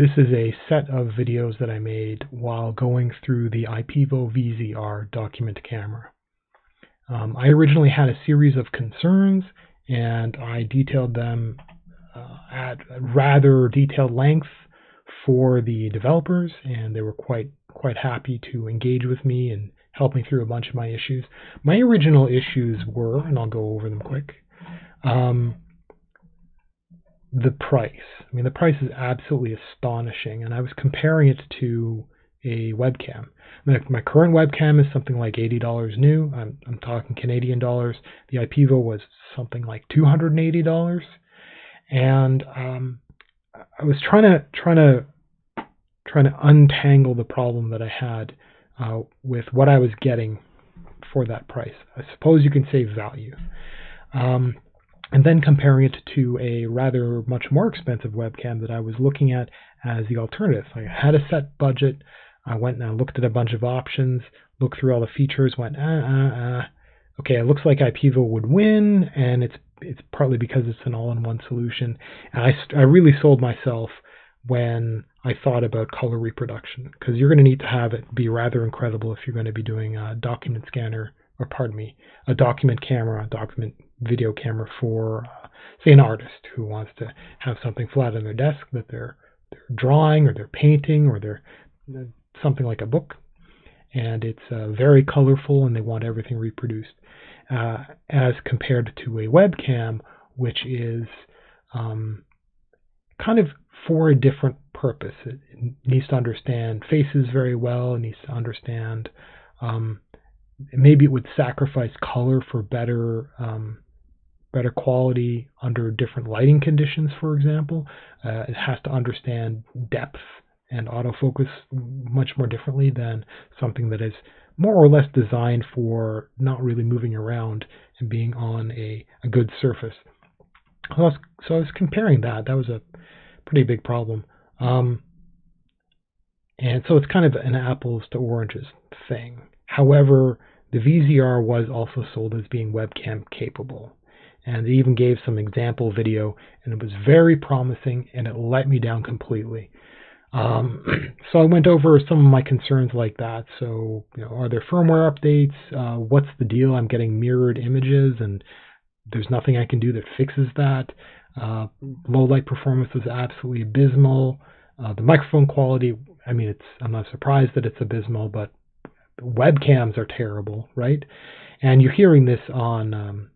This is a set of videos that I made while going through the IPEVO VZR document camera. I originally had a series of concerns, and I detailed them at rather detailed length for the developers, and they were quite happy to engage with me and help me through a bunch of my issues. My original issues were, and I'll go over them quick, the price. I mean, the price is absolutely astonishing, and I was comparing it to a webcam. My current webcam is something like $80 new. I'm talking Canadian dollars. The IPEVO was something like $280, and I was trying to untangle the problem that I had with what I was getting for that price. I suppose you can say value. And then comparing it to a rather much more expensive webcam that I was looking at as the alternative. I had a set budget. I went and I looked at a bunch of options, looked through all the features, went, okay, it looks like IPEVO would win, and it's partly because it's an all-in-one solution. And I really sold myself when I thought about color reproduction, because you're going to need to have it be rather incredible if you're going to be doing a document scanner, or pardon me, a document camera, a document video camera for, say, an artist who wants to have something flat on their desk that they're drawing or they're painting or they're something like a book, and it's very colorful and they want everything reproduced, as compared to a webcam, which is kind of for a different purpose. It needs to understand faces very well. It needs to understand maybe it would sacrifice color for better quality under different lighting conditions, for example. It has to understand depth and autofocus much more differently than something that is more or less designed for not really moving around and being on a good surface. So I was comparing that. That was a pretty big problem. And so it's kind of an apples to oranges thing. However, the VZR was also sold as being webcam capable. And they even gave some example video, and it was very promising, and it let me down completely. So I went over some of my concerns like that. So, are there firmware updates? What's the deal? I'm getting mirrored images, and there's nothing I can do that fixes that. Low light performance was absolutely abysmal. The microphone quality, I mean, I'm not surprised that it's abysmal, but webcams are terrible, right? And you're hearing this on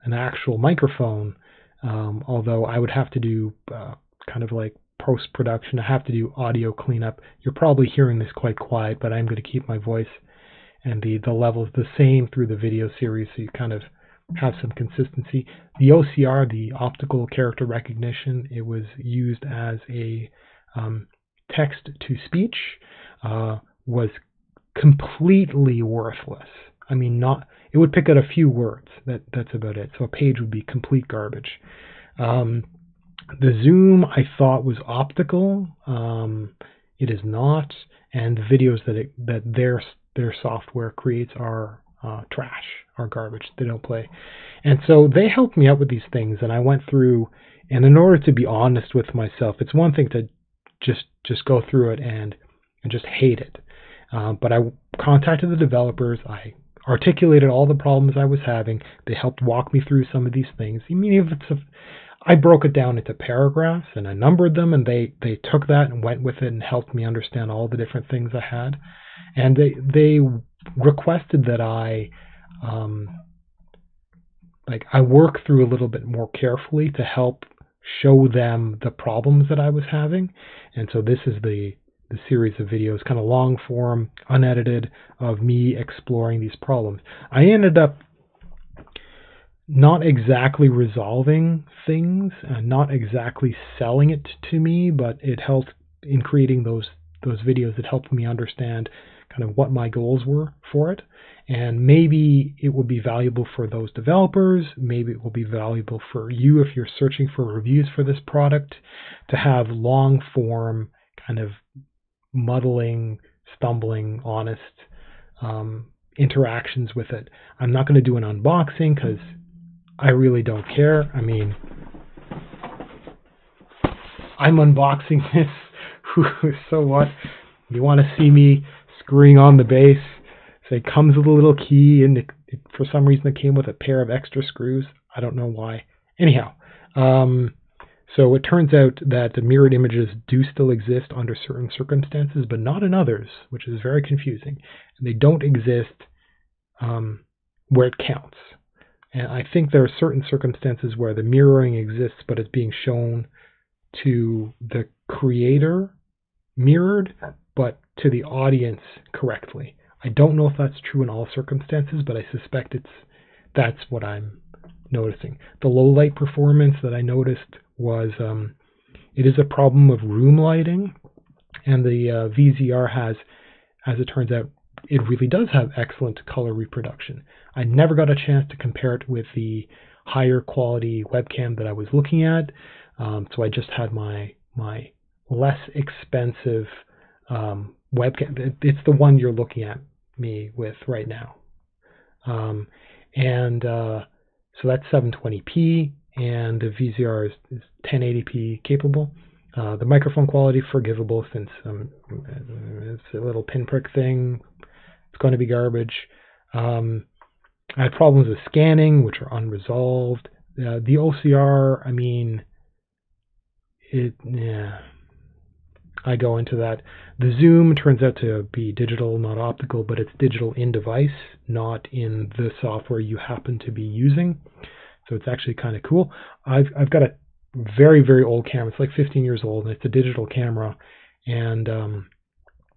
an actual microphone, although I would have to do kind of like post-production. I have to do audio cleanup. You're probably hearing this quite quiet, but I'm going to keep my voice and the levels the same through the video series, so you kind of have some consistency. The OCR, the optical character recognition, it was used as a text-to-speech, was completely worthless. I mean, it would pick out a few words. That's about it. So a page would be complete garbage. The zoom I thought was optical. It is not, and the videos that their software creates are trash, are garbage. They don't play. And so they helped me out with these things, and I went through, and in order to be honest with myself, it's one thing to just go through it and just hate it. But I contacted the developers. I articulated all the problems I was having. They helped walk me through some of these things. I mean, I broke it down into paragraphs and I numbered them, and they took that and went with it and helped me understand all the different things I had. And they requested that I work through a little bit more carefully to help show them the problems that I was having. And so this is the series of videos, kind of long form, unedited, of me exploring these problems. I ended up not exactly resolving things, not exactly selling it to me, but it helped in creating those videos. It helped me understand kind of what my goals were for it. And maybe it will be valuable for those developers. Maybe it will be valuable for you if you're searching for reviews for this product, to have long form, kind of muddling, stumbling, honest interactions with it. I'm not going to do an unboxing because I really don't care. I mean, I'm unboxing this So what? You want to see me screwing on the base? So it comes with a little key, and for some reason it came with a pair of extra screws. I don't know why. Anyhow, so it turns out that the mirrored images do still exist under certain circumstances, but not in others, which is very confusing. And they don't exist where it counts. And I think there are certain circumstances where the mirroring exists, but it's being shown to the creator mirrored, but to the audience correctly. I don't know if that's true in all circumstances, but I suspect that's what I'm noticing. The low light performance that I noticed was it is a problem of room lighting, and the VZR has, as it turns out, it really does have excellent color reproduction. I never got a chance to compare it with the higher quality webcam that I was looking at, so I just had my less expensive webcam. It's the one you're looking at me with right now, so that's 720p, and the VZR is 1080p capable. The microphone quality forgivable, since it's a little pinprick thing. It's going to be garbage. I had problems with scanning, which are unresolved. The OCR, I mean, I go into that. The zoom turns out to be digital, not optical, but it's digital in device, not in the software you happen to be using. So it's actually kind of cool. I've got a very, very old camera. It's like 15 years old, and it's a digital camera, and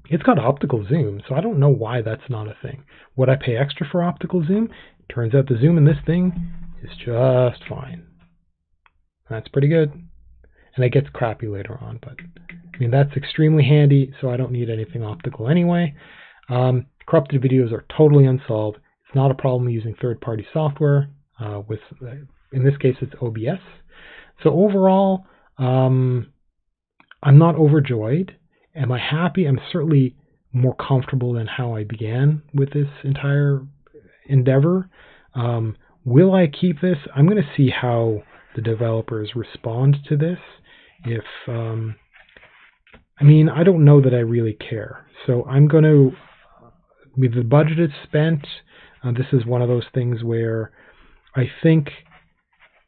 it's got optical zoom, so I don't know why that's not a thing. Would I pay extra for optical zoom? Turns out the zoom in this thing is just fine. That's pretty good. And it gets crappy later on, but I mean, that's extremely handy, so I don't need anything optical anyway. Corrupted videos are totally unsolved. It's not a problem using third-party software. In this case, it's OBS. So overall, I'm not overjoyed. Am I happy? I'm certainly more comfortable than how I began with this entire endeavor. Will I keep this? I'm going to see how the developers respond to this. If I mean, I don't know that I really care. So I'm going to, with the budget is spent, this is one of those things where I think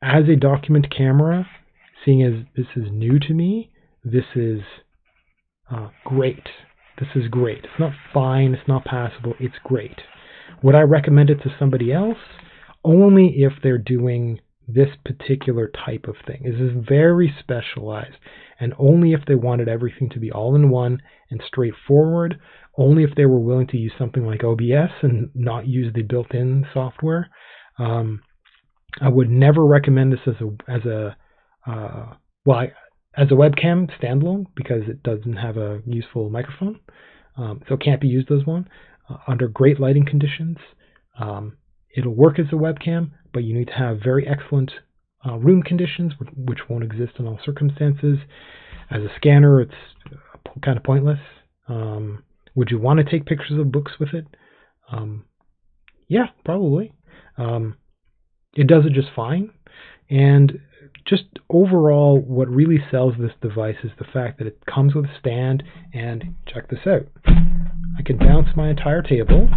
as a document camera, seeing as this is new to me, this is great. This is great. It's not fine. It's not passable. It's great. Would I recommend it to somebody else? Only if they're doing this particular type of thing. This is very specialized, and only if they wanted everything to be all in one and straightforward. Only if they were willing to use something like OBS and not use the built-in software. I would never recommend this as a webcam standalone, because it doesn't have a useful microphone, so it can't be used as one. Under great lighting conditions, it'll work as a webcam, but you need to have very excellent room conditions, which won't exist in all circumstances. As a scanner, it's kind of pointless. Would you want to take pictures of books with it? Yeah, probably. It does it just fine. And just overall, what really sells this device is the fact that it comes with a stand, and check this out. I can bounce my entire table,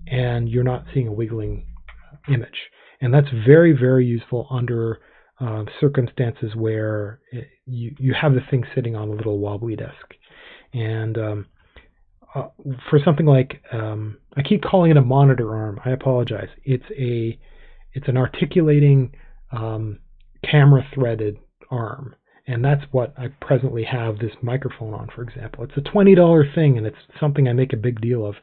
and you're not seeing a wiggling image. And that's very, very useful under circumstances where you have the thing sitting on a little wobbly desk. And for something like, I keep calling it a monitor arm. I apologize. It's an articulating camera threaded arm. And that's what I presently have this microphone on, for example. It's a $20 thing, and it's something I make a big deal of.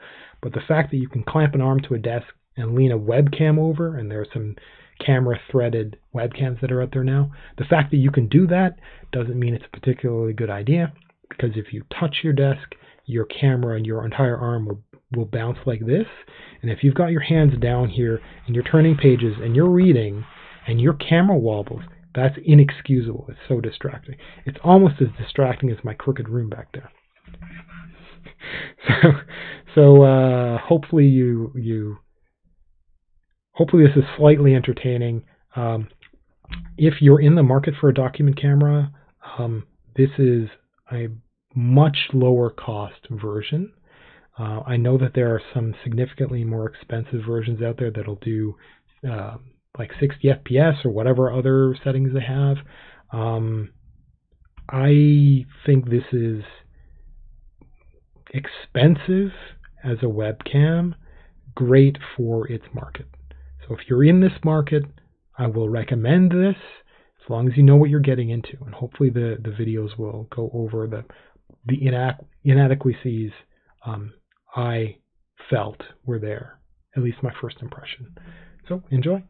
But the fact that you can clamp an arm to a desk and lean a webcam over, and there are some camera threaded webcams that are out there now, the fact that you can do that doesn't mean it's a particularly good idea, because if you touch your desk, your camera and your entire arm will bounce like this. And if you've got your hands down here and you're turning pages and you're reading and your camera wobbles, that's inexcusable. It's so distracting. It's almost as distracting as my crooked room back there. So hopefully hopefully this is slightly entertaining. If you're in the market for a document camera, this is, much lower cost version. I know that there are some significantly more expensive versions out there that'll do like 60 FPS or whatever other settings they have. I think this is expensive as a webcam, great for its market. So if you're in this market, I will recommend this as long as you know what you're getting into. And hopefully the videos will go over the inadequacies I felt were there, at least my first impression. So enjoy.